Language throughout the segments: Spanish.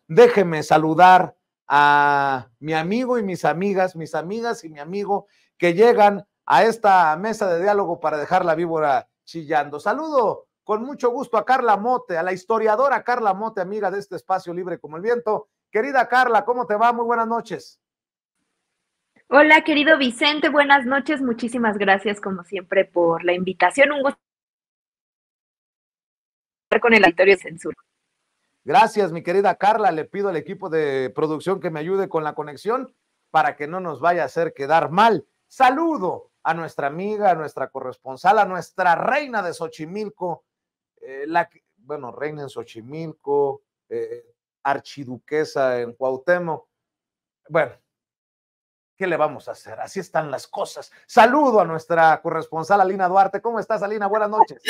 déjeme saludar a mi amigo y mis amigas y mi amigo que llegan a esta mesa de diálogo para dejar la víbora chillando. Saludo con mucho gusto a Carla Mote, a la historiadora Carla Mote, amiga de este espacio libre como el viento. Querida Carla, ¿cómo te va? Muy buenas noches. Hola, querido Vicente, buenas noches. Muchísimas gracias, como siempre, por la invitación. Un gusto estar con el auditorio de censura. Gracias, mi querida Carla. Le pido al equipo de producción que me ayude con la conexión para que no nos vaya a hacer quedar mal. Saludo a nuestra amiga, a nuestra corresponsal, a nuestra reina de Xochimilco, reina en Xochimilco, archiduquesa en Cuauhtémoc. Bueno, ¿qué le vamos a hacer? Así están las cosas. Saludo a nuestra corresponsal Alina Duarte. ¿Cómo estás, Alina? Buenas noches.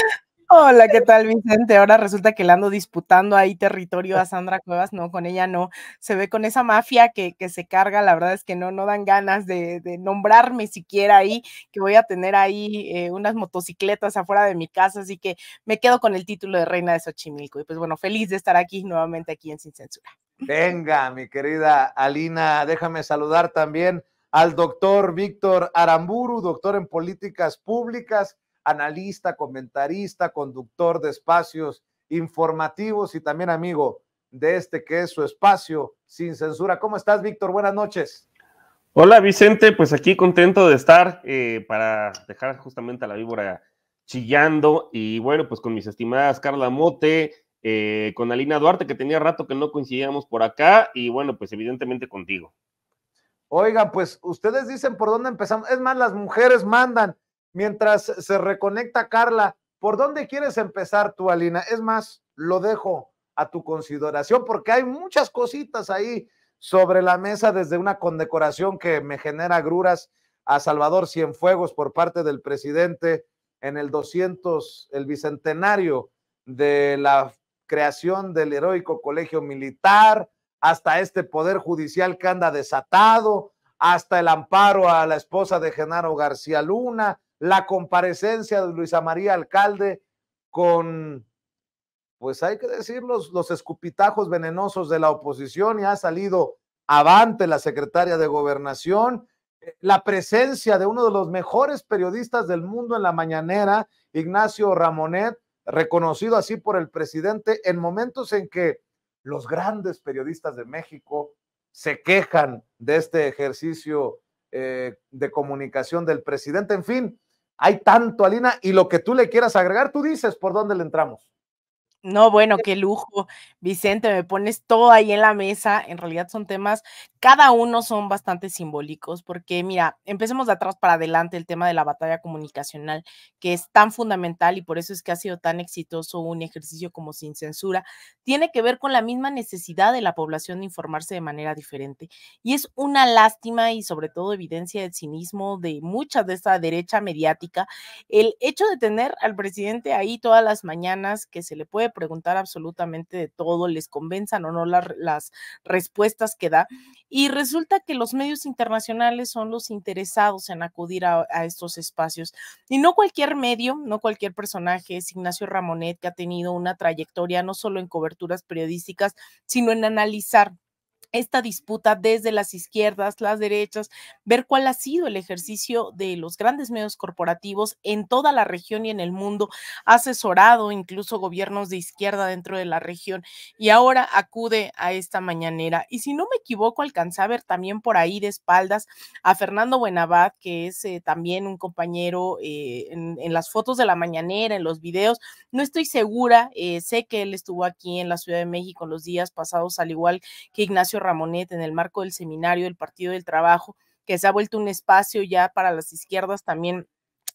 Hola, ¿qué tal, Vicente? Ahora resulta que le ando disputando ahí territorio a Sandra Cuevas. No, con ella no. Se ve con esa mafia que se carga. La verdad es que no dan ganas de nombrarme siquiera ahí, que voy a tener ahí unas motocicletas afuera de mi casa, así que me quedo con el título de reina de Xochimilco. Y pues bueno, feliz de estar aquí nuevamente aquí en Sin Censura. Venga, mi querida Alina, déjame saludar también al doctor Víctor Aramburu, doctor en políticas públicas, analista, comentarista, conductor de espacios informativos y también amigo de este que es su espacio Sin Censura. ¿Cómo estás, Víctor? Buenas noches. Hola, Vicente, pues aquí contento de estar para dejar justamente a la víbora chillando y bueno, pues con mis estimadas Carla Mote, con Alina Duarte, que tenía rato que no coincidíamos por acá y bueno, pues evidentemente contigo. Oigan, pues ustedes dicen por dónde empezamos. Es más, las mujeres mandan. Mientras se reconecta Carla, ¿por dónde quieres empezar tú, Alina? Es más, lo dejo a tu consideración porque hay muchas cositas ahí sobre la mesa, desde una condecoración que me genera agruras a Salvador Cienfuegos por parte del presidente en el 200, el bicentenario de la creación del heroico colegio militar, hasta este poder judicial que anda desatado, hasta el amparo a la esposa de Genaro García Luna, la comparecencia de Luisa María Alcalde con, pues hay que decir, los escupitajos venenosos de la oposición, y ha salido avante la secretaria de Gobernación, la presencia de uno de los mejores periodistas del mundo en la mañanera, Ignacio Ramonet, reconocido así por el presidente en momentos en que los grandes periodistas de México se quejan de este ejercicio de comunicación del presidente. En fin, hay tanto, Alina, y lo que tú le quieras agregar, tú dices por dónde le entramos. No, bueno, qué lujo, Vicente, me pones todo ahí en la mesa. En realidad son temas, cada uno son bastante simbólicos, porque mira, empecemos de atrás para adelante el tema de la batalla comunicacional, que es tan fundamental y por eso es que ha sido tan exitoso un ejercicio como Sin Censura, tiene que ver con la misma necesidad de la población de informarse de manera diferente. Y es una lástima y sobre todo evidencia del cinismo de mucha de esta derecha mediática, el hecho de tener al presidente ahí todas las mañanas, que se le puede preguntar absolutamente de todo, les convenzan o no las respuestas que da, y resulta que los medios internacionales son los interesados en acudir a estos espacios, y no cualquier medio, no cualquier personaje. Es Ignacio Ramonet, que ha tenido una trayectoria no solo en coberturas periodísticas, sino en analizar esta disputa desde las izquierdas, las derechas, ver cuál ha sido el ejercicio de los grandes medios corporativos en toda la región y en el mundo, ha asesorado incluso gobiernos de izquierda dentro de la región y ahora acude a esta mañanera. Y si no me equivoco, alcancé a ver también por ahí de espaldas a Fernando Buenabad, que es también un compañero en las fotos de la mañanera, en los videos. No estoy segura, sé que él estuvo aquí en la Ciudad de México los días pasados, al igual que Ignacio Ramonet, en el marco del seminario del Partido del Trabajo, que se ha vuelto un espacio ya para las izquierdas también,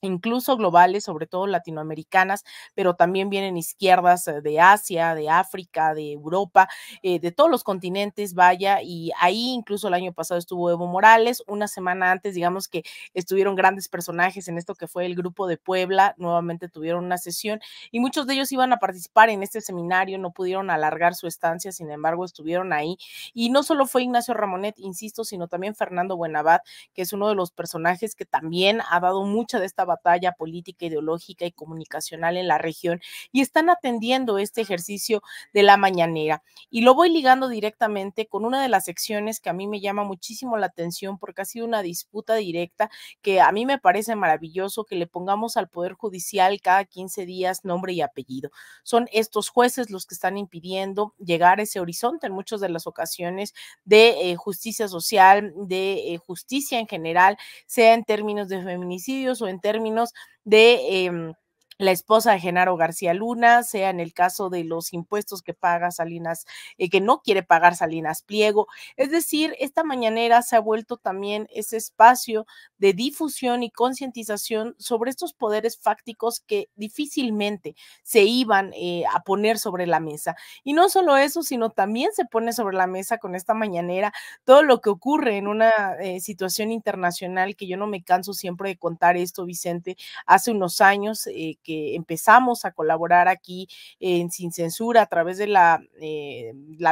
incluso globales, sobre todo latinoamericanas, pero también vienen izquierdas de Asia, de África, de Europa, de todos los continentes, vaya, y ahí incluso el año pasado estuvo Evo Morales. Una semana antes, digamos que estuvieron grandes personajes en esto que fue el Grupo de Puebla, nuevamente tuvieron una sesión y muchos de ellos iban a participar en este seminario, no pudieron alargar su estancia, sin embargo estuvieron ahí, y no solo fue Ignacio Ramonet, insisto, sino también Fernando Buenabad, que es uno de los personajes que también ha dado mucha de esta batalla política, ideológica y comunicacional en la región y están atendiendo este ejercicio de la mañanera. Y lo voy ligando directamente con una de las secciones que a mí me llama muchísimo la atención porque ha sido una disputa directa que a mí me parece maravilloso que le pongamos al Poder Judicial cada 15 días nombre y apellido. Son estos jueces los que están impidiendo llegar a ese horizonte en muchas de las ocasiones de justicia social, de justicia en general, sea en términos de feminicidios o en términos de la esposa de Genaro García Luna, sea en el caso de los impuestos que paga Salinas, que no quiere pagar Salinas Pliego. Es decir, esta mañanera se ha vuelto también ese espacio de difusión y concientización sobre estos poderes fácticos que difícilmente se iban a poner sobre la mesa. Y no solo eso, sino también se pone sobre la mesa con esta mañanera todo lo que ocurre en una situación internacional que yo no me canso siempre de contar esto, Vicente. Hace unos años que empezamos a colaborar aquí en Sin Censura a través de la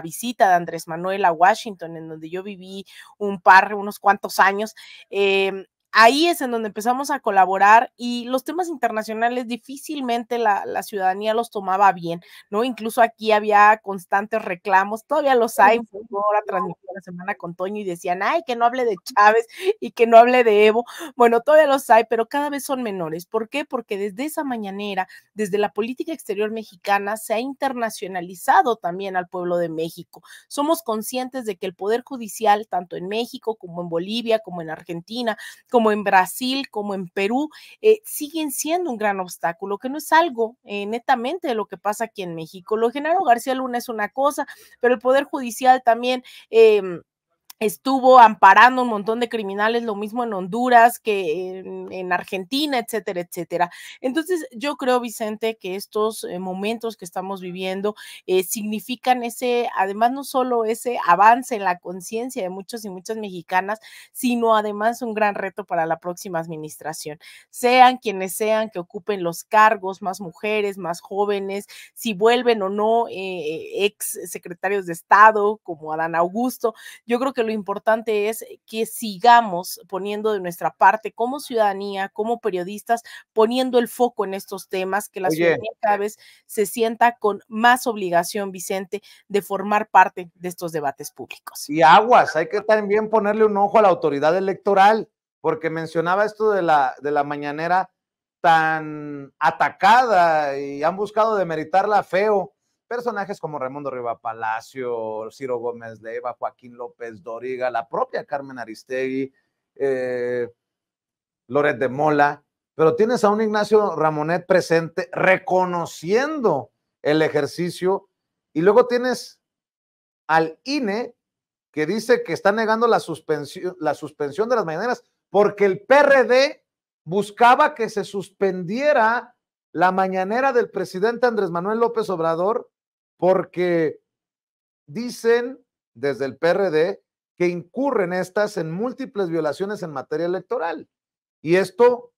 visita de Andrés Manuel a Washington, en donde yo viví unos cuantos años. Ahí es en donde empezamos a colaborar y los temas internacionales difícilmente la ciudadanía los tomaba bien, ¿no? Incluso aquí había constantes reclamos, todavía los hay. Ahora transmití la semana con Toño y decían, ay, que no hable de Chávez y que no hable de Evo. Bueno, todavía los hay, pero cada vez son menores. ¿Por qué? Porque desde esa mañanera, desde la política exterior mexicana, se ha internacionalizado también al pueblo de México. Somos conscientes de que el Poder Judicial, tanto en México como en Bolivia, como en Argentina, como en Brasil, como en Perú, siguen siendo un gran obstáculo, que no es algo netamente de lo que pasa aquí en México. Lo de Genaro García Luna es una cosa, pero el Poder Judicial también estuvo amparando un montón de criminales, lo mismo en Honduras que en Argentina, etcétera, etcétera. Entonces, yo creo, Vicente, que estos momentos que estamos viviendo significan además, no solo ese avance en la conciencia de muchos y muchas mexicanas, sino además un gran reto para la próxima administración. Sean quienes sean que ocupen los cargos, más mujeres, más jóvenes, si vuelven o no ex secretarios de Estado como Adán Augusto, yo creo que lo importante es que sigamos poniendo de nuestra parte como ciudadanía, como periodistas, poniendo el foco en estos temas, que la ciudadanía cada vez se sienta con más obligación, Vicente, de formar parte de estos debates públicos. Y aguas, hay que también ponerle un ojo a la autoridad electoral, porque mencionaba esto de la mañanera tan atacada y han buscado demeritarla feo. Personajes como Raimundo Riva Palacio, Ciro Gómez Leiva, Joaquín López Dóriga, la propia Carmen Aristegui, Loret de Mola, pero tienes a un Ignacio Ramonet presente reconociendo el ejercicio y luego tienes al INE que dice que está negando la suspensión de las mañaneras porque el PRD buscaba que se suspendiera la mañanera del presidente Andrés Manuel López Obrador porque dicen desde el PRD que incurren estas en múltiples violaciones en materia electoral. Y esto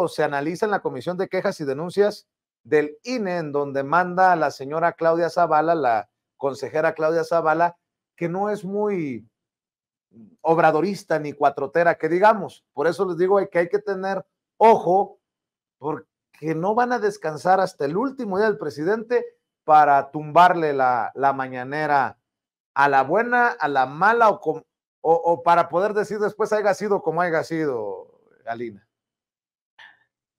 se analiza en la Comisión de Quejas y Denuncias del INE, en donde manda a la señora Claudia Zavala, la consejera Claudia Zavala, que no es muy obradorista ni cuatrotera, que digamos. Por eso les digo que hay que tener ojo, porque no van a descansar hasta el último día del presidente para tumbarle la mañanera a la buena, a la mala o para poder decir después haya sido como haya sido, Alina.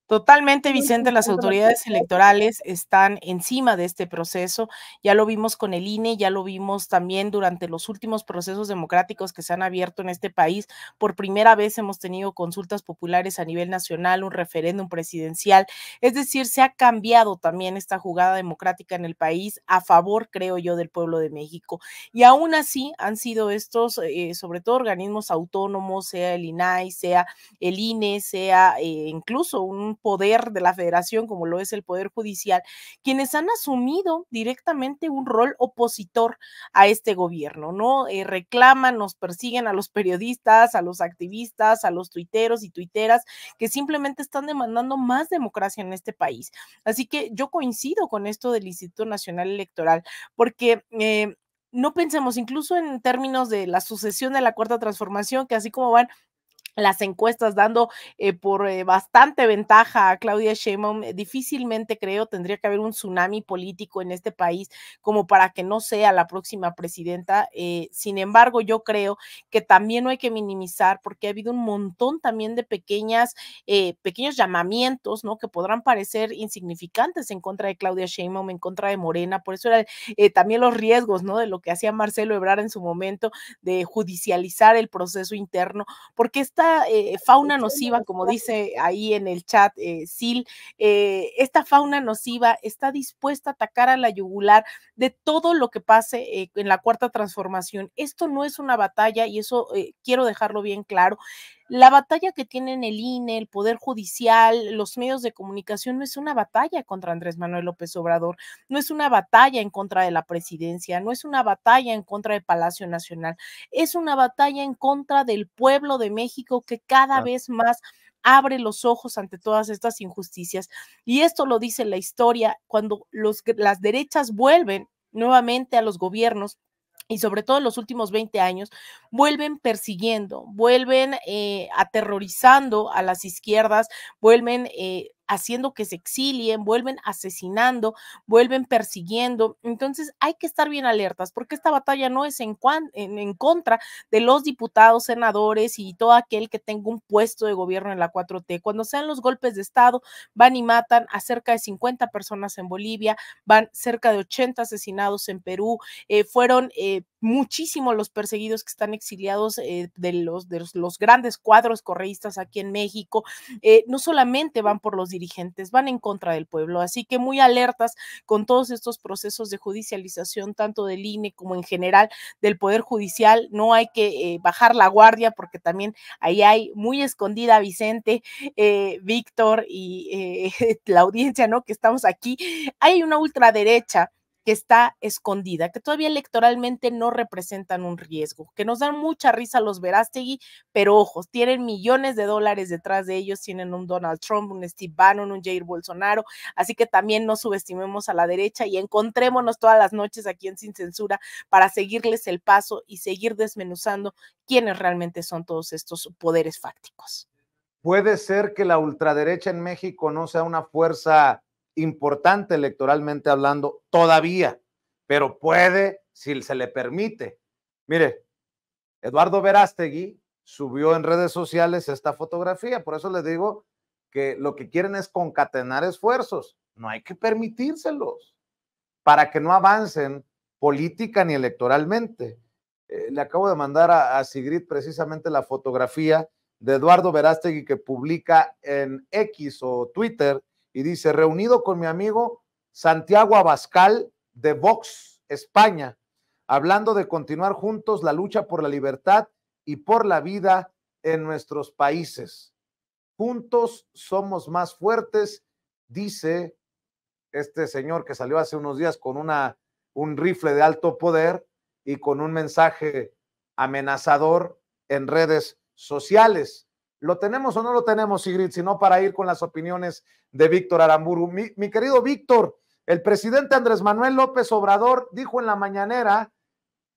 Totalmente, Vicente, las autoridades electorales están encima de este proceso, ya lo vimos con el INE, ya lo vimos también durante los últimos procesos democráticos que se han abierto en este país. Por primera vez hemos tenido consultas populares a nivel nacional, un referéndum presidencial, es decir, se ha cambiado también esta jugada democrática en el país a favor, creo yo, del pueblo de México. Y aún así han sido estos, sobre todo organismos autónomos, sea el INAI, sea el INE, sea incluso un poder de la federación como lo es el Poder Judicial, quienes han asumido directamente un rol opositor a este gobierno, ¿no? Reclaman, nos persiguen a los periodistas, a los activistas, a los tuiteros y tuiteras que simplemente están demandando más democracia en este país. Así que yo coincido con esto del Instituto Nacional Electoral, porque no pensemos incluso en términos de la sucesión de la Cuarta Transformación, que así como van las encuestas dando por bastante ventaja a Claudia Sheinbaum, difícilmente creo tendría que haber un tsunami político en este país como para que no sea la próxima presidenta. Sin embargo, yo creo que también no hay que minimizar porque ha habido un montón también de pequeños llamamientos, ¿no? Que podrán parecer insignificantes en contra de Claudia Sheinbaum, en contra de Morena. Por eso era también los riesgos, ¿no? De lo que hacía Marcelo Ebrard en su momento de judicializar el proceso interno, porque esta fauna nociva, como dice ahí en el chat Sil, esta fauna nociva está dispuesta a atacar a la yugular de todo lo que pase en la cuarta transformación. Esto no es una batalla y eso quiero dejarlo bien claro. La batalla que tienen el INE, el Poder Judicial, los medios de comunicación no es una batalla contra Andrés Manuel López Obrador, no es una batalla en contra de la presidencia, no es una batalla en contra de Palacio Nacional, es una batalla en contra del pueblo de México que cada vez más abre los ojos ante todas estas injusticias. Y esto lo dice la historia, cuando las derechas vuelven nuevamente a los gobiernos, y sobre todo en los últimos 20 años, vuelven persiguiendo, vuelven aterrorizando a las izquierdas, vuelven haciendo que se exilien, vuelven asesinando, vuelven persiguiendo. Entonces hay que estar bien alertas porque esta batalla no es en contra de los diputados, senadores y todo aquel que tenga un puesto de gobierno en la 4T. Cuando sean los golpes de Estado, van y matan a cerca de 50 personas en Bolivia, van cerca de 80 asesinados en Perú, fueron muchísimos los perseguidos que están exiliados de los grandes cuadros correístas aquí en México. No solamente van por los dirigentes, van en contra del pueblo, así que muy alertas con todos estos procesos de judicialización, tanto del INE como en general del Poder Judicial. No hay que bajar la guardia porque también ahí hay muy escondida Vicente, Víctor y la audiencia, ¿no? Que estamos aquí. Hay una ultraderecha que está escondida, que todavía electoralmente no representan un riesgo, que nos dan mucha risa los Verástegui, pero ojos, tienen millones de dólares detrás de ellos, tienen un Donald Trump, un Steve Bannon, un Jair Bolsonaro, así que también no subestimemos a la derecha y encontrémonos todas las noches aquí en Sin Censura para seguirles el paso y seguir desmenuzando quiénes realmente son todos estos poderes fácticos. Puede ser que la ultraderecha en México no sea una fuerza importante electoralmente hablando todavía, pero puede si se le permite. Mire, Eduardo Verástegui subió en redes sociales esta fotografía, por eso les digo que lo que quieren es concatenar esfuerzos, no hay que permitírselos para que no avancen política ni electoralmente. Le acabo de mandar a Sigrid precisamente la fotografía de Eduardo Verástegui que publica en X o Twitter y dice: reunido con mi amigo Santiago Abascal de Vox España, hablando de continuar juntos la lucha por la libertad y por la vida en nuestros países. Juntos somos más fuertes, dice este señor que salió hace unos días con un rifle de alto poder y con un mensaje amenazador en redes sociales. ¿Lo tenemos o no lo tenemos, Sigrid? Sino para ir con las opiniones de Víctor Aramburu. Mi querido Víctor, el presidente Andrés Manuel López Obrador dijo en la mañanera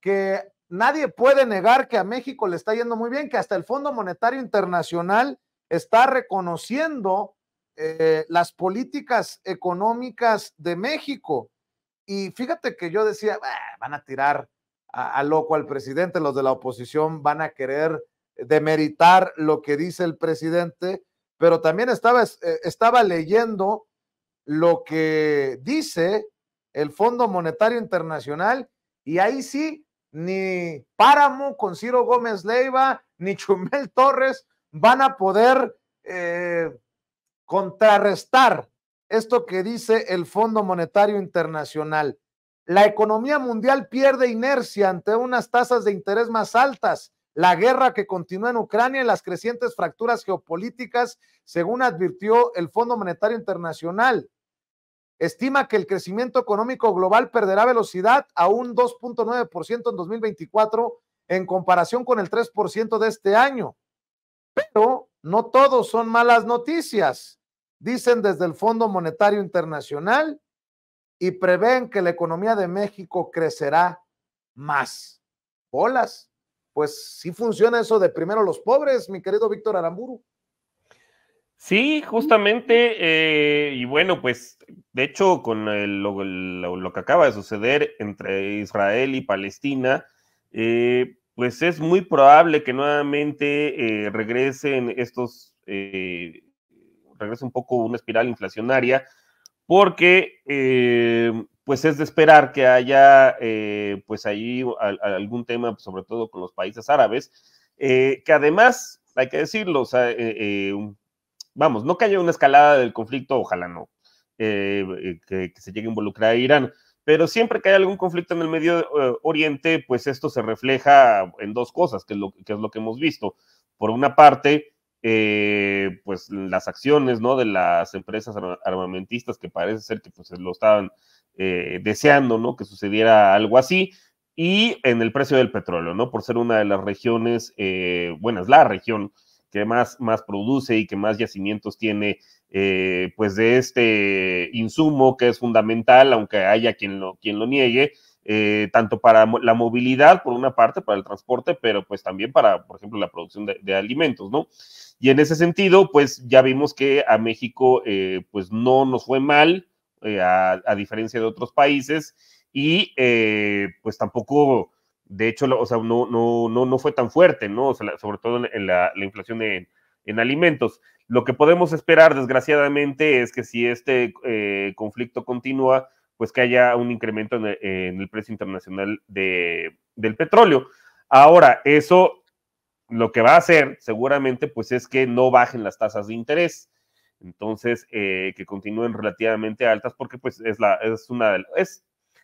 que nadie puede negar que a México le está yendo muy bien, que hasta el Fondo Monetario Internacional está reconociendo las políticas económicas de México. Y fíjate que yo decía, van a tirar a loco al presidente, los de la oposición van a querer demeritar lo que dice el presidente, pero también estaba leyendo lo que dice el Fondo Monetario Internacional y ahí sí, ni Páramo con Ciro Gómez Leiva, ni Chumel Torres van a poder contrarrestar esto que dice el Fondo Monetario Internacional. La economía mundial pierde inercia ante unas tasas de interés más altas, la guerra que continúa en Ucrania y las crecientes fracturas geopolíticas, según advirtió el Fondo Monetario Internacional. Estima que el crecimiento económico global perderá velocidad a un 2.9% en 2024 en comparación con el 3% de este año. Pero no todos son malas noticias, dicen desde el Fondo Monetario Internacional, y prevén que la economía de México crecerá más. Bolas, pues sí funciona eso de primero los pobres, mi querido Víctor Aramburu. Sí, justamente, y bueno, pues de hecho con lo que acaba de suceder entre Israel y Palestina, pues es muy probable que nuevamente regrese un poco una espiral inflacionaria, porque pues es de esperar que haya pues ahí algún tema, sobre todo con los países árabes, que además, hay que decirlo, o sea, vamos, no que haya una escalada del conflicto, ojalá no, que se llegue a involucrar a Irán, pero siempre que hay algún conflicto en el Medio Oriente, pues esto se refleja en dos cosas, que es lo que hemos visto. Por una parte, pues las acciones, ¿no?, de las empresas armamentistas, que parece ser que pues lo estaban deseando, ¿no?, que sucediera algo así, y en el precio del petróleo, ¿no?, por ser una de las regiones, bueno, es la región que más produce y que más yacimientos tiene, pues de este insumo que es fundamental, aunque haya quien lo niegue, tanto para la movilidad, por una parte, para el transporte, pero pues también para, por ejemplo, la producción de alimentos, ¿no? Y en ese sentido, pues ya vimos que a México, pues no nos fue mal, a diferencia de otros países, y pues tampoco, de hecho, o sea, no fue tan fuerte, ¿no? O sea, sobre todo en la inflación en alimentos. Lo que podemos esperar, desgraciadamente, es que si este conflicto continúa, pues que haya un incremento en el precio internacional del petróleo. Ahora, eso lo que va a hacer seguramente pues es que no bajen las tasas de interés. Entonces, que continúen relativamente altas, porque pues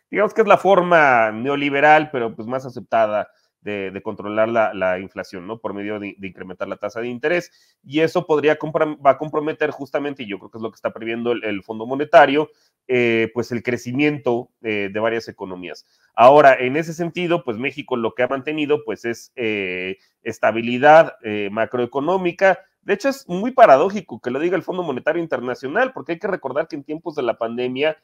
digamos que es la forma neoliberal, pero pues más aceptada de controlar la inflación, ¿no? Por medio de incrementar la tasa de interés. Y eso va a comprometer justamente, y yo creo que es lo que está previendo el Fondo Monetario, pues el crecimiento de varias economías. Ahora, en ese sentido, pues México lo que ha mantenido, pues es estabilidad macroeconómica. De hecho, es muy paradójico que lo diga el Fondo Monetario Internacional, porque hay que recordar que en tiempos de la pandemia,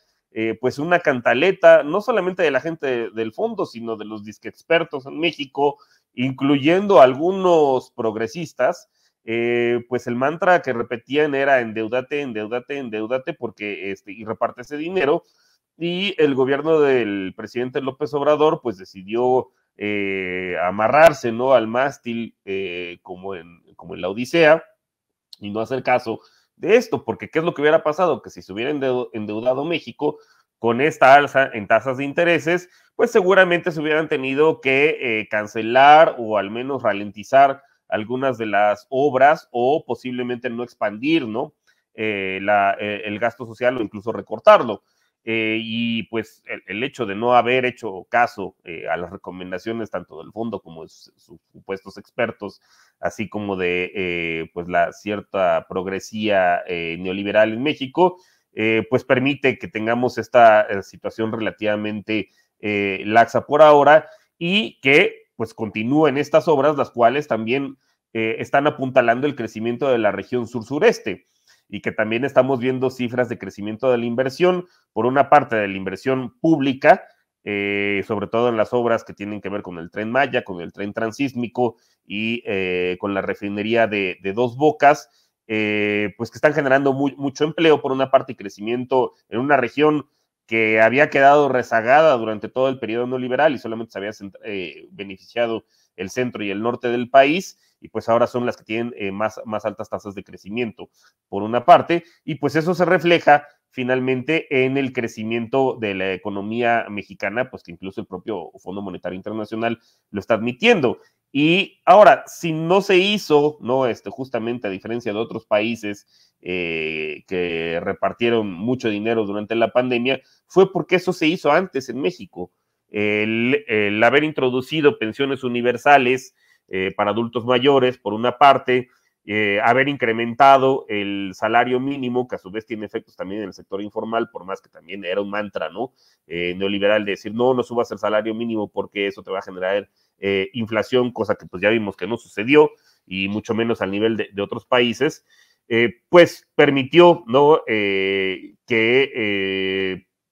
pues una cantaleta, no solamente de la gente del fondo, sino de los disque expertos en México, incluyendo algunos progresistas, pues el mantra que repetían era endeudate, endeudate, endeudate, porque y reparte ese dinero. Y el gobierno del presidente López Obrador, pues decidió amarrarse, ¿no?, al mástil, como en la Odisea, y no hacer caso de esto, porque ¿qué es lo que hubiera pasado? Que si se hubiera endeudado México con esta alza en tasas de intereses, pues seguramente se hubieran tenido que cancelar o al menos ralentizar algunas de las obras, o posiblemente no expandir, ¿no?, el gasto social, o incluso recortarlo. Y pues el hecho de no haber hecho caso a las recomendaciones tanto del fondo como de sus supuestos expertos, así como de pues la cierta progresía neoliberal en México, pues permite que tengamos esta situación relativamente laxa por ahora, y que pues continúen estas obras, las cuales también están apuntalando el crecimiento de la región sur-sureste, y que también estamos viendo cifras de crecimiento de la inversión, por una parte de la inversión pública, sobre todo en las obras que tienen que ver con el Tren Maya, con el tren transísmico y con la refinería de Dos Bocas, pues que están generando mucho empleo por una parte, y crecimiento en una región que había quedado rezagada durante todo el periodo neoliberal y solamente se había beneficiado el centro y el norte del país, y pues ahora son las que tienen más altas tasas de crecimiento, por una parte, y pues eso se refleja finalmente en el crecimiento de la economía mexicana, pues que incluso el propio Fondo Monetario Internacional lo está admitiendo. Y ahora, si no se hizo, ¿no?, justamente a diferencia de otros países que repartieron mucho dinero durante la pandemia, fue porque eso se hizo antes en México. El haber introducido pensiones universales para adultos mayores, por una parte, haber incrementado el salario mínimo, que a su vez tiene efectos también en el sector informal, por más que también era un mantra, ¿no?, neoliberal, de decir, no subas el salario mínimo porque eso te va a generar inflación, cosa que pues ya vimos que no sucedió, y mucho menos al nivel de otros países, pues permitió, ¿no?, que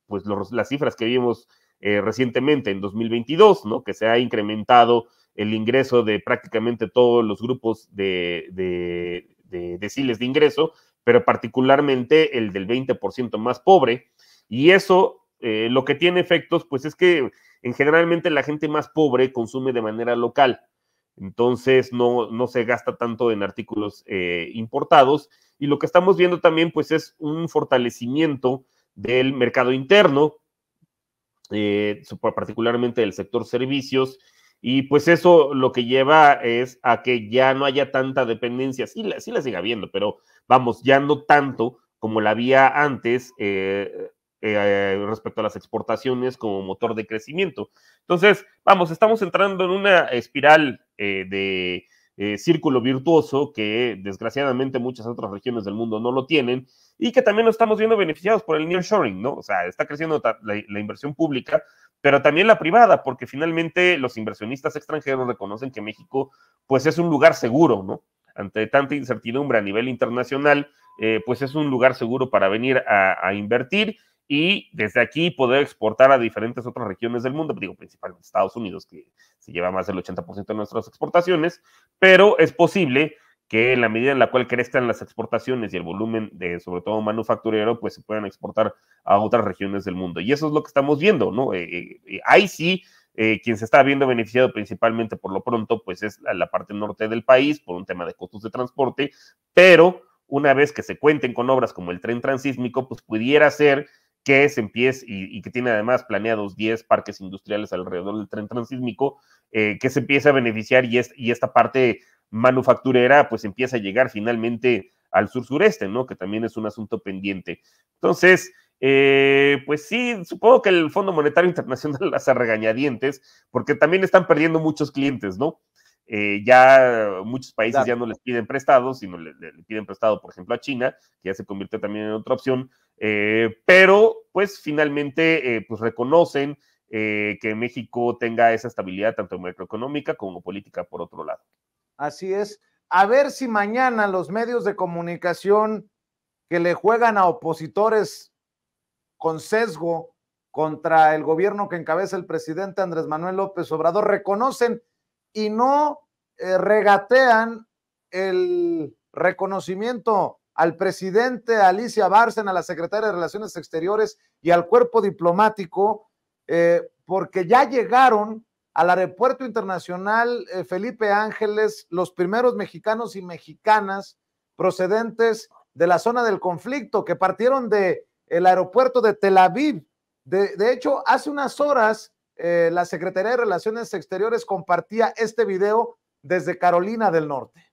pues las cifras que vimos recientemente en 2022, ¿no?, que se ha incrementado el ingreso de prácticamente todos los grupos de deciles de ingreso, pero particularmente el del 20% más pobre, y eso lo que tiene efectos, pues es que generalmente la gente más pobre consume de manera local, entonces no se gasta tanto en artículos importados, y lo que estamos viendo también pues es un fortalecimiento del mercado interno, particularmente del sector servicios, y pues eso lo que lleva es a que ya no haya tanta dependencia, sí la sigue habiendo, pero vamos, ya no tanto como la había antes respecto a las exportaciones como motor de crecimiento. Entonces, vamos, estamos entrando en una espiral de círculo virtuoso que desgraciadamente muchas otras regiones del mundo no lo tienen, y que también nos estamos viendo beneficiados por el nearshoring, ¿no? O sea, está creciendo la inversión pública, pero también la privada, porque finalmente los inversionistas extranjeros reconocen que México, pues es un lugar seguro, ¿no? Ante tanta incertidumbre a nivel internacional, pues es un lugar seguro para venir a invertir, y desde aquí poder exportar a diferentes otras regiones del mundo, digo, principalmente Estados Unidos, que se lleva más del 80% de nuestras exportaciones, pero es posible que en la medida en la cual crezcan las exportaciones y el volumen de, sobre todo manufacturero, pues se puedan exportar a otras regiones del mundo. Y eso es lo que estamos viendo, ¿no? Ahí sí, quien se está viendo beneficiado principalmente por lo pronto, pues es la parte norte del país, por un tema de costos de transporte, pero una vez que se cuenten con obras como el tren transísmico, pues pudiera ser que se empiece, y que tiene además planeados 10 parques industriales alrededor del tren transísmico, que se empiece a beneficiar, y esta parte manufacturera pues empieza a llegar finalmente al sur-sureste, ¿no? Que también es un asunto pendiente. Entonces, pues sí, supongo que el Fondo Monetario Internacional hace regañadientes, porque también están perdiendo muchos clientes, ¿no? Ya muchos países ya no les piden prestados, sino le piden prestado, por ejemplo, a China, que ya se convirtió también en otra opción, pero pues finalmente pues reconocen que México tenga esa estabilidad tanto macroeconómica como política por otro lado. Así es. A ver si mañana los medios de comunicación que le juegan a opositores con sesgo contra el gobierno que encabeza el presidente Andrés Manuel López Obrador reconocen y no regatean el reconocimiento al presidente, a Alicia Bárcena, a la secretaria de Relaciones Exteriores y al cuerpo diplomático, porque ya llegaron al aeropuerto internacional Felipe Ángeles los primeros mexicanos y mexicanas procedentes de la zona del conflicto, que partieron del aeropuerto de Tel Aviv. De hecho, hace unas horas la Secretaría de Relaciones Exteriores compartía este video desde Carolina del Norte.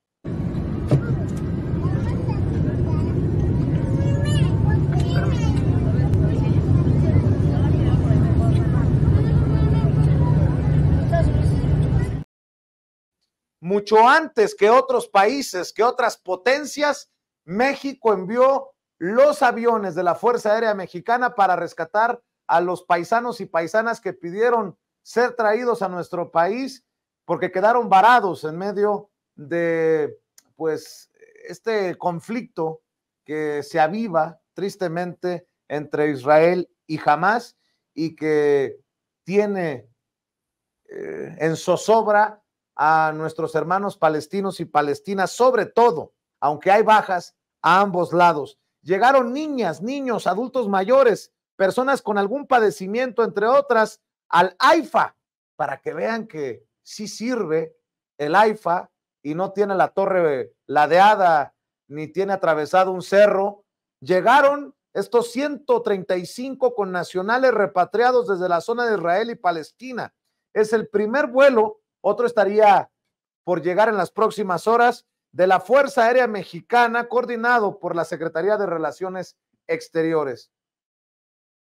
Mucho antes que otros países, que otras potencias, México envió los aviones de la Fuerza Aérea Mexicana para rescatar a los paisanos y paisanas que pidieron ser traídos a nuestro país porque quedaron varados en medio de pues este conflicto que se aviva tristemente entre Israel y Hamás, y que tiene en zozobra a nuestros hermanos palestinos y palestinas, sobre todo, aunque hay bajas a ambos lados. Llegaron niñas, niños, adultos mayores, personas con algún padecimiento, entre otras, al AIFA, para que vean que sí sirve el AIFA y no tiene la torre ladeada ni tiene atravesado un cerro. Llegaron estos 135 connacionales repatriados desde la zona de Israel y Palestina. Es el primer vuelo, otro estaría por llegar en las próximas horas, de la Fuerza Aérea Mexicana, coordinado por la Secretaría de Relaciones Exteriores.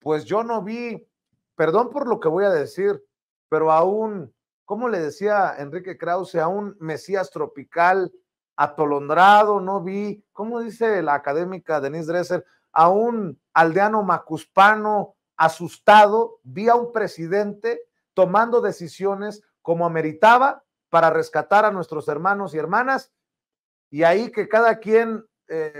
Pues yo no vi, perdón por lo que voy a decir, pero aún, ¿cómo le decía Enrique Krause? A un Mesías tropical atolondrado, no vi, ¿cómo dice la académica Denise Dresser? A un aldeano macuspano asustado, vi a un presidente tomando decisiones como ameritaba para rescatar a nuestros hermanos y hermanas, y ahí que cada quien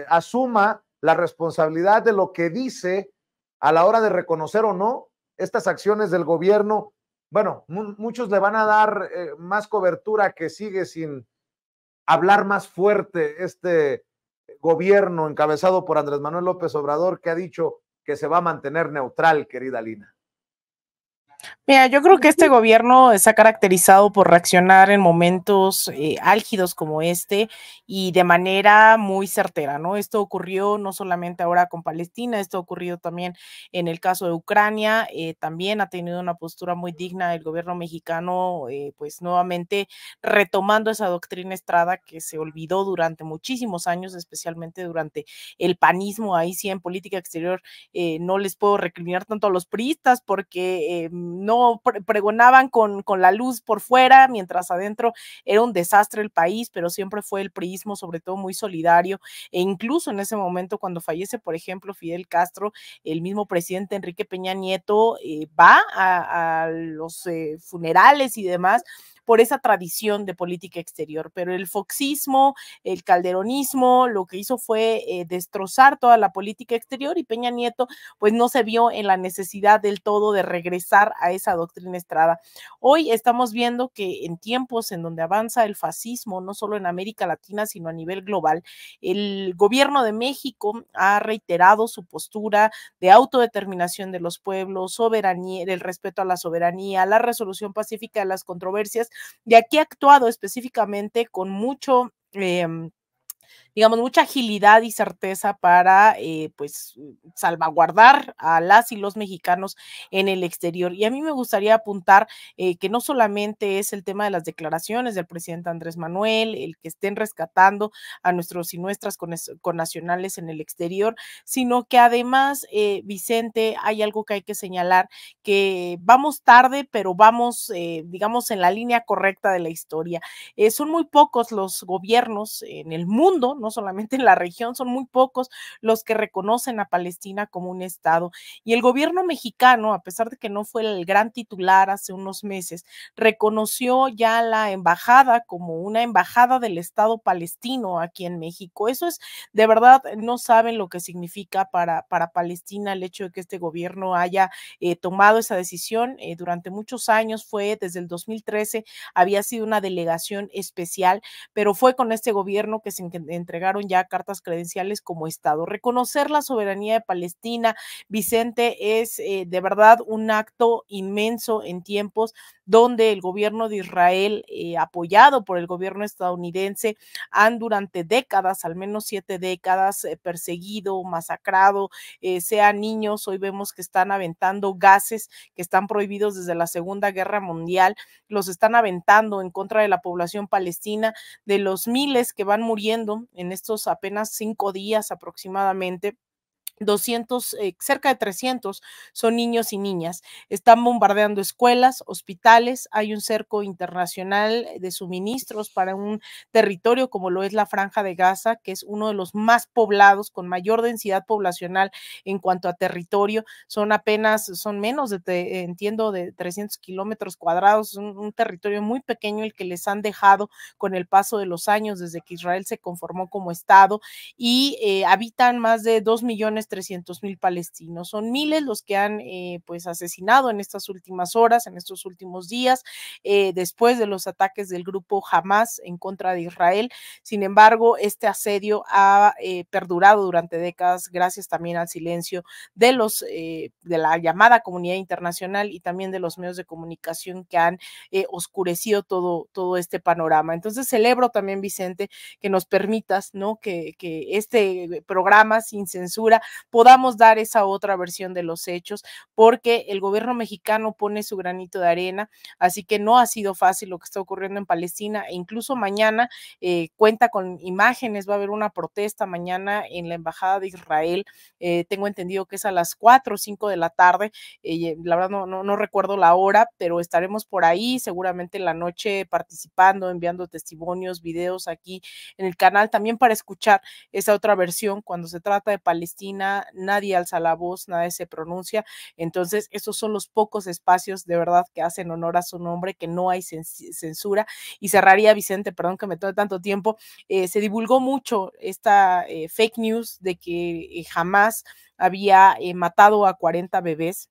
asuma la responsabilidad de lo que dice a la hora de reconocer o no estas acciones del gobierno bueno, muchos le van a dar más cobertura, que sigue sin hablar más fuerte este gobierno encabezado por Andrés Manuel López Obrador, que ha dicho que se va a mantener neutral, querida Lina. Mira, yo creo que este gobierno se ha caracterizado por reaccionar en momentos álgidos como este y de manera muy certera, ¿no? Esto ocurrió no solamente ahora con Palestina, esto ha ocurrido también en el caso de Ucrania, también ha tenido una postura muy digna el gobierno mexicano, pues nuevamente retomando esa doctrina Estrada que se olvidó durante muchísimos años, especialmente durante el panismo. Ahí sí, en política exterior no les puedo recriminar tanto a los priistas porque no pregonaban con la luz por fuera, mientras adentro era un desastre el país, pero siempre fue el priismo sobre todo muy solidario, e incluso en ese momento cuando fallece, por ejemplo, Fidel Castro, el mismo presidente Enrique Peña Nieto va a los funerales y demás, por esa tradición de política exterior, pero el foxismo, el calderonismo, lo que hizo fue destrozar toda la política exterior, y Peña Nieto pues no se vio en la necesidad del todo de regresar a esa doctrina Estrada. Hoy estamos viendo que en tiempos en donde avanza el fascismo, no solo en América Latina, sino a nivel global, el gobierno de México ha reiterado su postura de autodeterminación de los pueblos, soberanía, el respeto a la soberanía, la resolución pacífica de las controversias, y aquí ha actuado específicamente con mucho digamos, mucha agilidad y certeza para, pues, salvaguardar a las y los mexicanos en el exterior. Y a mí me gustaría apuntar que no solamente es el tema de las declaraciones del presidente Andrés Manuel, el que estén rescatando a nuestros y nuestras connacionales en el exterior, sino que además, Vicente, hay algo que hay que señalar, que vamos tarde, pero vamos, digamos, en la línea correcta de la historia. Son muy pocos los gobiernos en el mundo, no solamente en la región, son muy pocos los que reconocen a Palestina como un estado. Y el gobierno mexicano, a pesar de que no fue el gran titular hace unos meses, reconoció ya la embajada como una embajada del Estado palestino aquí en México. Eso es, de verdad, no saben lo que significa para Palestina el hecho de que este gobierno haya tomado esa decisión. Durante muchos años fue, desde el 2013, había sido una delegación especial, pero fue con este gobierno que se entregaron ya cartas credenciales como Estado. Reconocer la soberanía de Palestina, Vicente, es de verdad un acto inmenso en tiempos donde el gobierno de Israel, apoyado por el gobierno estadounidense, han durante décadas, al menos 7 décadas, perseguido, masacrado, sean niños. Hoy vemos que están aventando gases que están prohibidos desde la Segunda Guerra Mundial, los están aventando en contra de la población palestina. De los miles que van muriendo en estos apenas 5 días aproximadamente, 200, cerca de 300 son niños y niñas. Están bombardeando escuelas, hospitales, hay un cerco internacional de suministros para un territorio como lo es la Franja de Gaza, que es uno de los más poblados, con mayor densidad poblacional en cuanto a territorio. Son menos de, entiendo, de 300 kilómetros cuadrados, un territorio muy pequeño el que les han dejado con el paso de los años desde que Israel se conformó como Estado, y habitan más de 2.300.000 palestinos. Son miles los que han pues asesinado en estas últimas horas, en estos últimos días, después de los ataques del grupo Hamas en contra de Israel. Sin embargo, este asedio ha perdurado durante décadas, gracias también al silencio de de la llamada comunidad internacional y también de los medios de comunicación que han oscurecido todo este panorama. Entonces celebro también, Vicente, que nos permitas, ¿no?, que este programa sin censura podamos dar esa otra versión de los hechos, porque el gobierno mexicano pone su granito de arena, así que no ha sido fácil lo que está ocurriendo en Palestina, e incluso mañana cuenta con imágenes, va a haber una protesta mañana en la Embajada de Israel, tengo entendido que es a las 4 o 5 de la tarde, la verdad no recuerdo la hora, pero estaremos por ahí, seguramente en la noche participando, enviando testimonios, videos aquí en el canal, también para escuchar esa otra versión. Cuando se trata de Palestina, nadie alza la voz, nadie se pronuncia. Entonces, esos son los pocos espacios de verdad que hacen honor a su nombre, que no hay censura. Y cerraría, Vicente, perdón que me tome tanto tiempo, se divulgó mucho esta fake news de que jamás había matado a 40 bebés.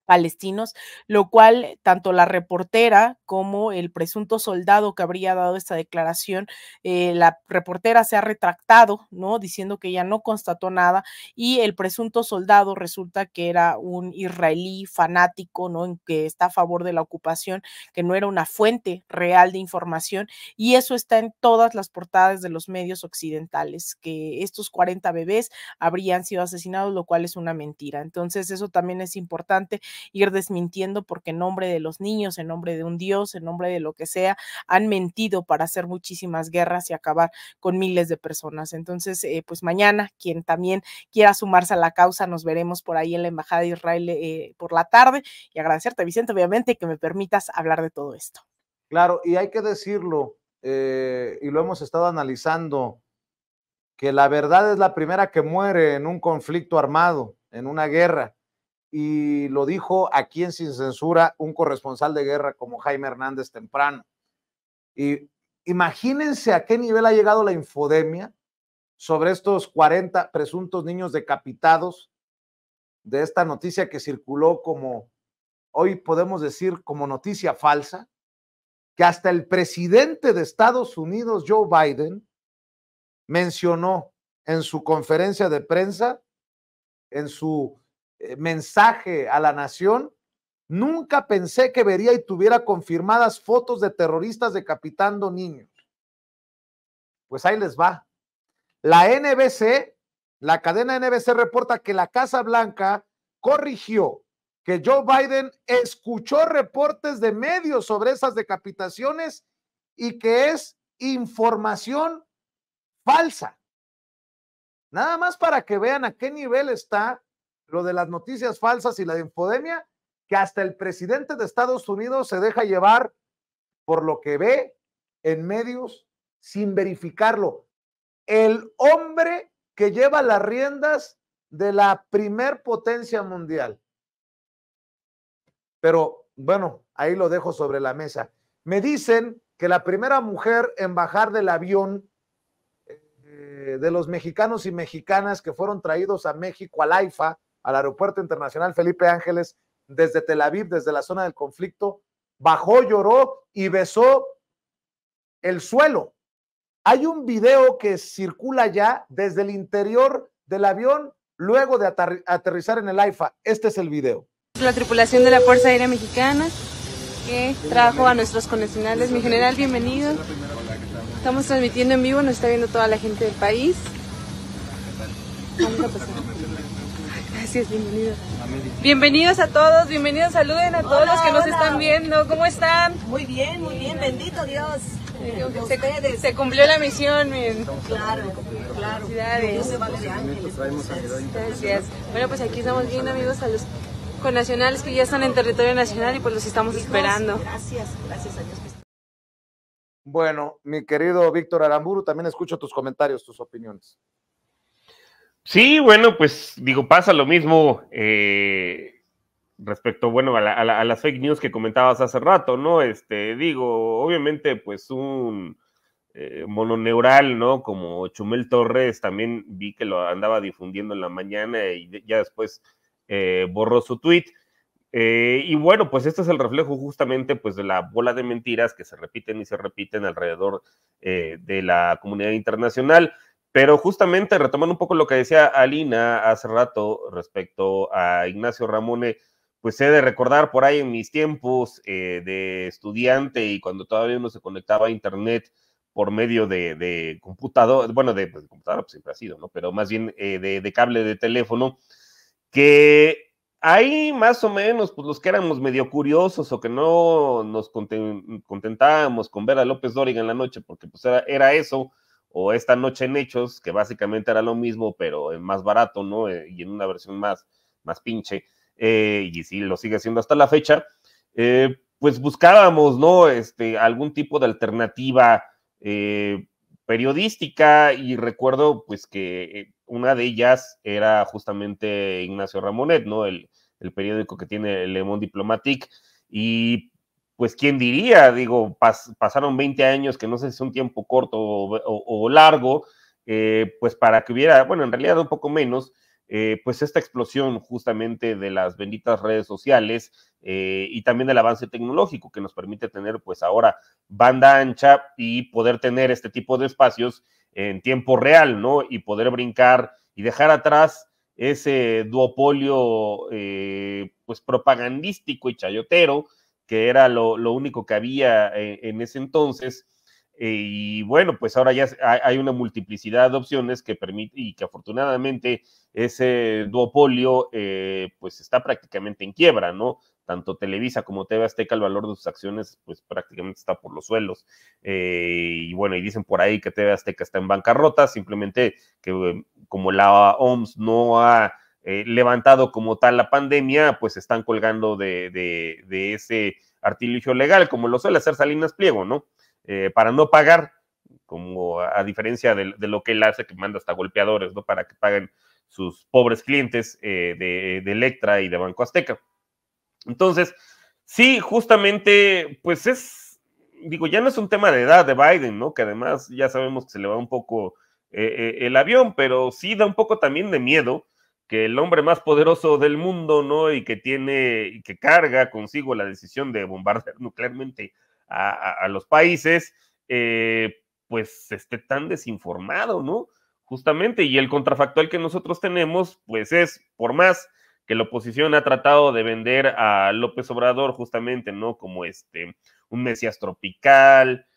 palestinos, lo cual tanto la reportera como el presunto soldado que habría dado esta declaración, la reportera se ha retractado, ¿no? Diciendo que ella no constató nada, y el presunto soldado resulta que era un israelí fanático, ¿no? En que está a favor de la ocupación, que no era una fuente real de información, y eso está en todas las portadas de los medios occidentales, que estos 40 bebés habrían sido asesinados, lo cual es una mentira. Entonces, eso también es importante ir desmintiendo, porque en nombre de los niños, en nombre de un Dios, en nombre de lo que sea, han mentido para hacer muchísimas guerras y acabar con miles de personas. Entonces, pues mañana, quien también quiera sumarse a la causa, nos veremos por ahí en la Embajada de Israel por la tarde, y agradecerte, Vicente, obviamente, que me permitas hablar de todo esto. Claro, y hay que decirlo, y lo hemos estado analizando, que la verdad es la primera que muere en un conflicto armado, en una guerra. Y lo dijo aquí en Sin Censura un corresponsal de guerra como Jaime Hernández temprano. Y imagínense a qué nivel ha llegado la infodemia sobre estos 40 presuntos niños decapitados, de esta noticia que circuló como, hoy podemos decir, como noticia falsa, que hasta el presidente de Estados Unidos, Joe Biden, mencionó en su conferencia de prensa, en su mensaje a la nación: nunca pensé que vería y tuviera confirmadas fotos de terroristas decapitando niños. Pues ahí les va. La NBC, la cadena NBC reporta que la Casa Blanca corrigió que Joe Biden escuchó reportes de medios sobre esas decapitaciones y que es información falsa. Nada más para que vean a qué nivel está lo de las noticias falsas y la infodemia, que hasta el presidente de Estados Unidos se deja llevar por lo que ve en medios sin verificarlo. El hombre que lleva las riendas de la primer potencia mundial. Pero bueno, ahí lo dejo sobre la mesa. Me dicen que la primera mujer en bajar del avión de los mexicanos y mexicanas que fueron traídos a México, al AIFA, al Aeropuerto Internacional Felipe Ángeles, desde Tel Aviv, desde la zona del conflicto, bajó, lloró y besó el suelo. Hay un video que circula ya desde el interior del avión luego de aterrizar en el AIFA. Este es el video. La tripulación de la Fuerza Aérea Mexicana que trajo a nuestros connacionales. Mi general, bienvenido. Estamos transmitiendo en vivo, nos está viendo toda la gente del país. Vamos a pasar. Gracias, bienvenido. Bienvenidos a todos, bienvenidos, saluden a todos los que nos están viendo. ¿Cómo están? Muy bien, bendito Dios. Se cumplió la misión. Claro. Dios se vale de ángeles. Gracias. Bueno, pues aquí estamos viendo, amigos, a los connacionales que ya están en territorio nacional y pues los estamos esperando. Gracias a Dios. Bueno, mi querido Víctor Aramburu, también escucho tus comentarios, tus opiniones. Sí, bueno, pues digo, pasa lo mismo respecto, bueno, a las fake news que comentabas hace rato, ¿no? Digo, obviamente, pues un mononeural, ¿no? Como Chumel Torres, también vi que lo andaba difundiendo en la mañana y ya después borró su tweet. Y bueno, pues este es el reflejo justamente pues de la bola de mentiras que se repiten y se repiten alrededor de la comunidad internacional. Pero justamente retomando un poco lo que decía Alina hace rato respecto a Ignacio Ramone, pues he de recordar por ahí en mis tiempos de estudiante y cuando todavía uno se conectaba a internet por medio de computador, bueno, de computadora pues siempre ha sido, ¿no? Pero más bien de cable de teléfono, que ahí más o menos, pues los que éramos medio curiosos o que no nos contentábamos con ver a López Dóriga en la noche, porque pues era eso, o Esta Noche en Hechos, que básicamente era lo mismo, pero en más barato, ¿no? Y en una versión más pinche, y sí, lo sigue haciendo hasta la fecha, pues buscábamos, ¿no? Algún tipo de alternativa periodística, y recuerdo pues que una de ellas era justamente Ignacio Ramonet, ¿no? El periódico que tiene Le Monde Diplomatique, y pues quién diría, digo, pasaron 20 años, que no sé si es un tiempo corto o largo, pues para que hubiera, bueno, en realidad un poco menos, pues esta explosión justamente de las benditas redes sociales y también del avance tecnológico que nos permite tener pues ahora banda ancha y poder tener este tipo de espacios en tiempo real, ¿no? Y poder brincar y dejar atrás ese duopolio pues propagandístico y chayotero, que era lo único que había en ese entonces. Y bueno, pues ahora ya hay una multiplicidad de opciones que permite y que afortunadamente ese duopolio pues está prácticamente en quiebra, ¿no? Tanto Televisa como TV Azteca, el valor de sus acciones pues prácticamente está por los suelos. Y bueno, y dicen por ahí que TV Azteca está en bancarrota, simplemente que como la OMS no ha levantado como tal la pandemia, pues están colgando de ese artilugio legal, como lo suele hacer Salinas Pliego, ¿no? Para no pagar, como a diferencia de lo que él hace, que manda hasta golpeadores, ¿no? Para que paguen sus pobres clientes de Electra y de Banco Azteca. Entonces, sí, justamente, pues digo, ya no es un tema de edad de Biden, ¿no? Que además ya sabemos que se le va un poco el avión, pero sí da un poco también de miedo que el hombre más poderoso del mundo, ¿no? Y que carga consigo la decisión de bombardear nuclearmente a los países, pues esté tan desinformado, ¿no? Justamente, y el contrafactual que nosotros tenemos, pues es, por más que la oposición ha tratado de vender a López Obrador justamente, ¿no? Como un mesías tropical,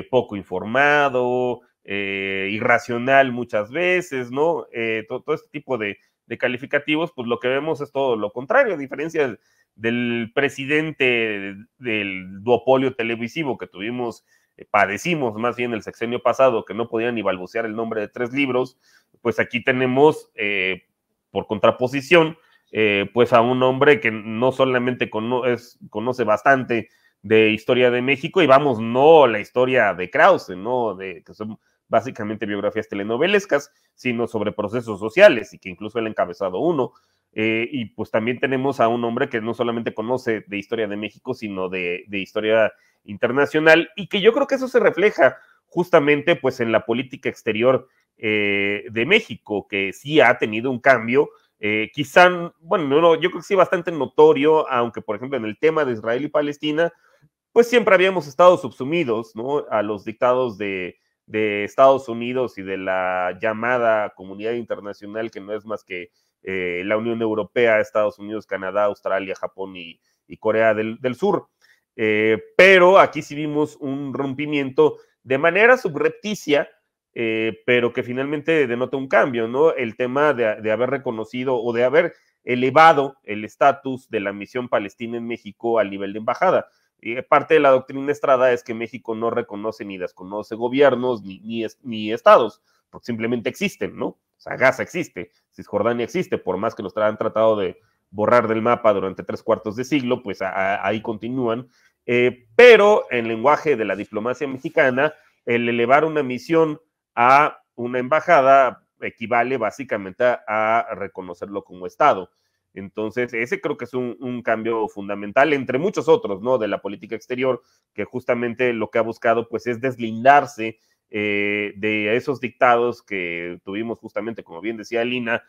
poco informado, irracional muchas veces, ¿no? Todo este tipo de calificativos, pues lo que vemos es todo lo contrario, a diferencia del presidente del duopolio televisivo que tuvimos, padecimos más bien el sexenio pasado, que no podían ni balbucear el nombre de 3 libros, pues aquí tenemos, por contraposición, pues a un hombre que no solamente conoce bastante de historia de México, y vamos, no la historia de Krause, ¿no? Que son básicamente biografías telenovelescas, sino sobre procesos sociales, y que incluso él ha encabezado uno. Y pues también tenemos a un hombre que no solamente conoce de historia de México, sino de historia internacional, y que yo creo que eso se refleja justamente pues en la política exterior de México, que sí ha tenido un cambio, quizá, bueno, no, yo creo que sí bastante notorio, aunque por ejemplo en el tema de Israel y Palestina, pues siempre habíamos estado subsumidos, ¿no? A los dictados de Estados Unidos y de la llamada comunidad internacional, que no es más que la Unión Europea, Estados Unidos, Canadá, Australia, Japón y Corea del Sur. Pero aquí sí vimos un rompimiento de manera subrepticia, pero que finalmente denota un cambio, ¿no? El tema de haber reconocido o de haber elevado el estatus de la misión palestina en México al nivel de embajada. Y parte de la doctrina Estrada es que México no reconoce ni desconoce gobiernos ni estados, porque simplemente existen, ¿no? O sea, Gaza existe, Cisjordania existe, por más que los han tratado de borrar del mapa durante 3/4 de siglo, pues ahí continúan. Pero en lenguaje de la diplomacia mexicana, el elevar una misión a una embajada equivale básicamente a reconocerlo como Estado. Entonces, ese creo que es un cambio fundamental, entre muchos otros, ¿no? De la política exterior, que justamente lo que ha buscado, pues, es deslindarse de esos dictados que tuvimos justamente, como bien decía Lina,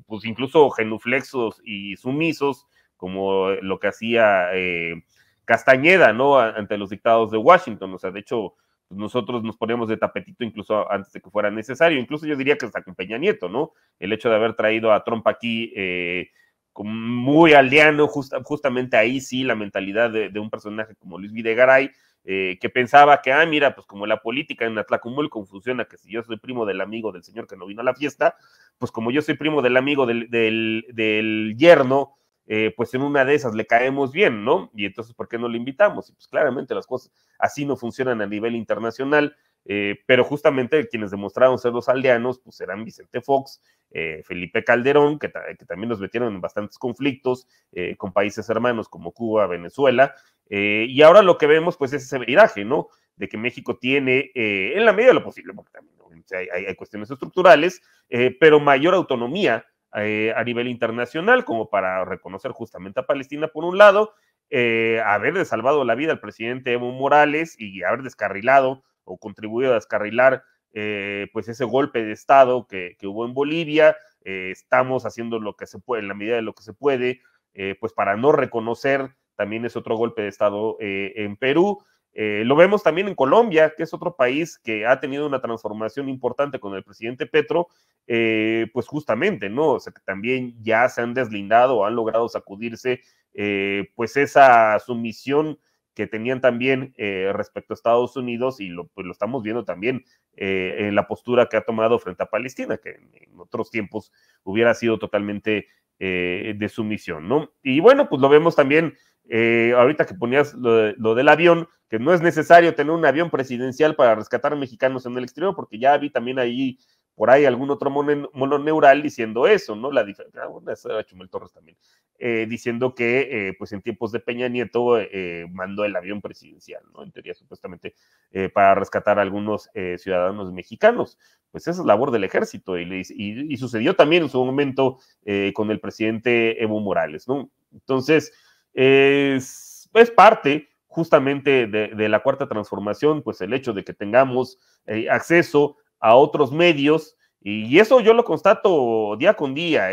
pues incluso genuflexos y sumisos, como lo que hacía Castañeda, ¿no? Ante los dictados de Washington. O sea, de hecho, nosotros nos poníamos de tapetito incluso antes de que fuera necesario. Incluso yo diría que hasta con Peña Nieto, ¿no? El hecho de haber traído a Trump aquí muy aldeano, justamente ahí sí la mentalidad de un personaje como Luis Videgaray, que pensaba que, mira, pues como la política en Atlacomulco funciona, que si yo soy primo del amigo del señor que no vino a la fiesta, pues como yo soy primo del amigo del yerno, pues en una de esas le caemos bien, ¿no? Y entonces, ¿por qué no le invitamos? Y pues claramente las cosas así no funcionan a nivel internacional, pero justamente quienes demostraron ser los aldeanos, pues eran Vicente Fox, Felipe Calderón, que también nos metieron en bastantes conflictos con países hermanos como Cuba, Venezuela, y ahora lo que vemos, pues, es ese viraje, ¿no? De que México tiene, en la medida de lo posible, porque también hay cuestiones estructurales, pero mayor autonomía a nivel internacional, como para reconocer justamente a Palestina por un lado, haberle salvado la vida al presidente Evo Morales y haber descarrilado o contribuido a descarrilar pues ese golpe de Estado que hubo en Bolivia, estamos haciendo lo que se puede, en la medida de lo que se puede, pues para no reconocer, también es otro golpe de Estado en Perú. Lo vemos también en Colombia, que es otro país que ha tenido una transformación importante con el presidente Petro, pues justamente, ¿no? O sea, que también ya se han deslindado o han logrado sacudirse, pues esa sumisión que tenían también respecto a Estados Unidos, y pues lo estamos viendo también en la postura que ha tomado frente a Palestina, que en otros tiempos hubiera sido totalmente de sumisión, ¿no? Y bueno, pues lo vemos también, ahorita que ponías lo del avión, que no es necesario tener un avión presidencial para rescatar mexicanos en el exterior, porque ya vi también ahí, por ahí, algún otro mononeural diciendo eso, ¿no? La diferencia, era Chumel Torres también, diciendo que, pues en tiempos de Peña Nieto mandó el avión presidencial, ¿no? En teoría, supuestamente, para rescatar a algunos ciudadanos mexicanos. Pues esa es labor del ejército, y sucedió también en su momento con el presidente Evo Morales, ¿no? Entonces, es parte justamente de la cuarta transformación, pues el hecho de que tengamos acceso a otros medios, y eso yo lo constato día con día,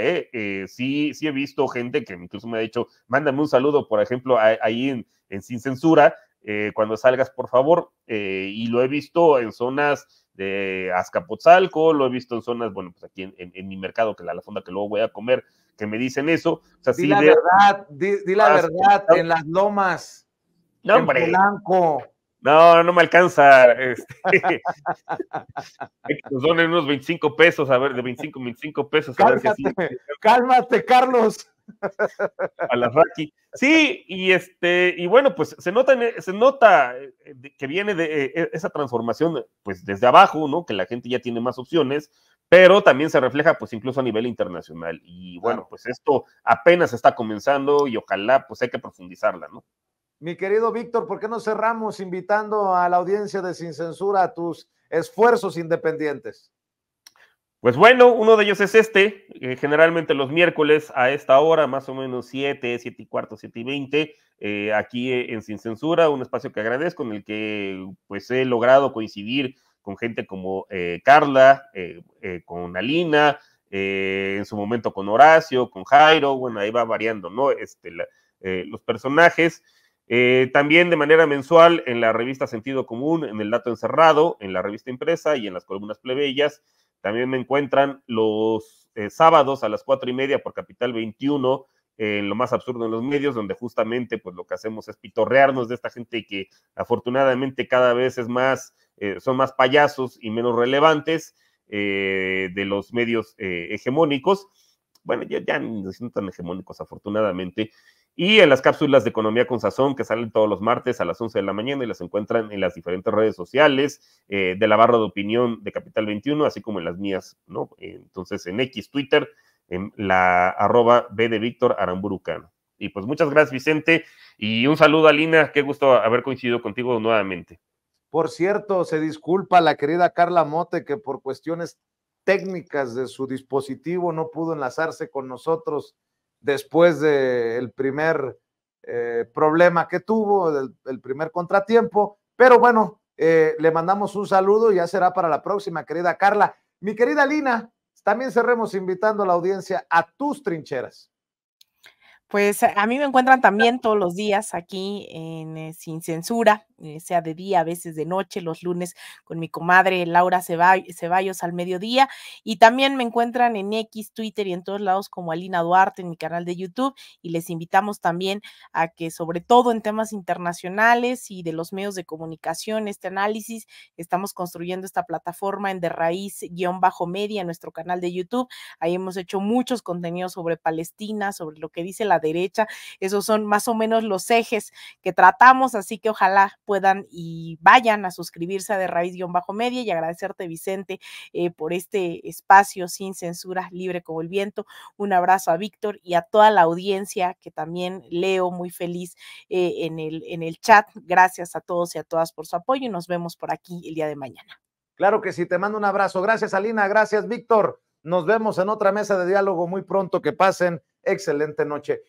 sí he visto gente que incluso me ha dicho, mándame un saludo, por ejemplo, ahí en Sin Censura, cuando salgas, por favor, y lo he visto en zonas de Azcapotzalco, lo he visto en zonas, bueno, pues aquí en mi mercado, que la fonda que luego voy a comer, que me dicen eso. O sea, di la verdad, di la verdad, en Las Lomas. No, hombre. En Polanco. No me alcanza. Nos donen unos 25 pesos, a ver, de 25 pesos. Cálmate, a ver si cálmate, Carlos. A la Raki. Sí, y bueno, pues se nota que viene de esa transformación, pues desde abajo, ¿no? Que la gente ya tiene más opciones, pero también se refleja, pues incluso a nivel internacional. Y bueno, claro, pues esto apenas está comenzando y ojalá, pues hay que profundizarla, ¿no? Mi querido Víctor, ¿por qué no cerramos invitando a la audiencia de Sin Censura a tus esfuerzos independientes? Pues bueno, uno de ellos es generalmente los miércoles a esta hora, más o menos 7:15, 7:20, aquí en Sin Censura, un espacio que agradezco, en el que pues he logrado coincidir con gente como Carla, con Alina, en su momento con Horacio, con Jairo, bueno, ahí va variando, ¿no? Los personajes. También de manera mensual en la revista Sentido Común, en el Dato Encerrado, en la revista impresa y en las columnas plebeyas. También me encuentran los sábados a las 4:30 por Capital 21, en Lo Más Absurdo en los Medios, donde justamente pues lo que hacemos es pitorrearnos de esta gente que afortunadamente cada vez es más, son más payasos y menos relevantes de los medios hegemónicos. Bueno, ya no son tan hegemónicos, afortunadamente. Y en las cápsulas de Economía con Sazón, que salen todos los martes a las 11 de la mañana y las encuentran en las diferentes redes sociales, de la barra de opinión de Capital 21, así como en las mías, ¿no? Entonces, en X, Twitter, en la @B de Víctor Aramburu Cano. Y pues muchas gracias, Vicente, y un saludo a Lina, qué gusto haber coincidido contigo nuevamente. Por cierto, se disculpa la querida Carla Mote, que por cuestiones técnicas de su dispositivo no pudo enlazarse con nosotros después del primer problema que tuvo, el primer contratiempo, pero bueno, le mandamos un saludo y ya será para la próxima, querida Carla. Mi querida Lina, también cerremos invitando a la audiencia a tus trincheras. Pues a mí me encuentran también todos los días aquí en Sin Censura, sea de día, a veces de noche, los lunes con mi comadre Laura Ceballos al mediodía, y también me encuentran en X, Twitter y en todos lados como Alina Duarte en mi canal de YouTube, y les invitamos también a que, sobre todo en temas internacionales y de los medios de comunicación, este análisis, estamos construyendo esta plataforma en De Raíz_Media, en nuestro canal de YouTube. Ahí hemos hecho muchos contenidos sobre Palestina, sobre lo que dice la derecha. Esos son más o menos los ejes que tratamos, así que ojalá puedan y vayan a suscribirse a De Raíz_Media, y agradecerte, Vicente, por este espacio sin censura, libre como el viento. Un abrazo a Víctor y a toda la audiencia que también leo muy feliz en el chat. Gracias a todos y a todas por su apoyo, y nos vemos por aquí el día de mañana. Claro que sí, te mando un abrazo. Gracias, Alina, gracias, Víctor. Nos vemos en otra mesa de diálogo muy pronto. Que pasen excelente noche.